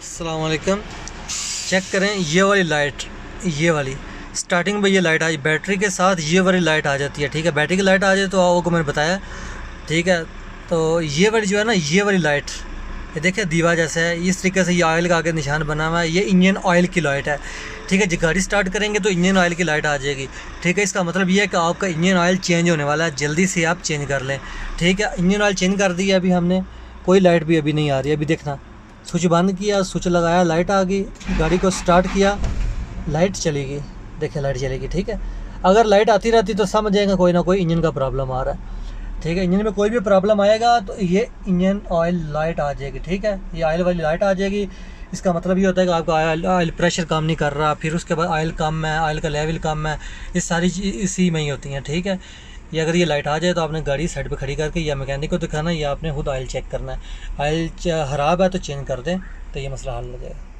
अस्सलाम वालेकुम। चेक करें ये वाली लाइट, ये वाली स्टार्टिंग में ये लाइट आज बैटरी के साथ ये वाली लाइट आ जाती है। ठीक है, बैटरी की लाइट आ जाए तो आपको मैंने बताया। ठीक है, तो ये वाली जो है ना, ये वाली लाइट ये देखिए दीवा जैसा है, इस तरीके से ये ऑयल का आगे निशान बना हुआ है। ये इंजन ऑयल की लाइट है। ठीक है, जब गाड़ी स्टार्ट करेंगे तो इंजन ऑयल की लाइट आ जाएगी। ठीक है, इसका मतलब ये है कि आपका इंजन ऑयल चेंज होने वाला है, जल्दी से आप चेंज कर लें। ठीक है, इंजन ऑयल चेंज कर दिया अभी हमने, कोई लाइट भी अभी नहीं आ रही है। अभी देखना, स्विच बंद किया, स्विच लगाया, लाइट आ गई, गाड़ी को स्टार्ट किया, लाइट चलेगी। देखिए लाइट चलेगी। ठीक है, अगर लाइट आती रहती तो समझ जाएगा कोई ना कोई इंजन का प्रॉब्लम आ रहा है। ठीक है, इंजन में कोई भी प्रॉब्लम आएगा तो ये इंजन ऑयल लाइट आ जाएगी। ठीक है, ये ऑयल वाली लाइट आ जाएगी। इसका मतलब ये होता है कि आपका ऑयल प्रेशर कम नहीं कर रहा, फिर उसके बाद ऑयल कम है, ऑयल का लेवल कम है, ये सारी चीज़ इसी में ही होती हैं। ठीक है, ये अगर ये लाइट आ जाए तो आपने गाड़ी साइड पे खड़ी करके या मैकेनिक को दिखाना, या आपने खुद ऑयल चेक करना है। ऑयल ख़राब है तो चेंज कर दें, तो ये मसला हल हो जाएगा।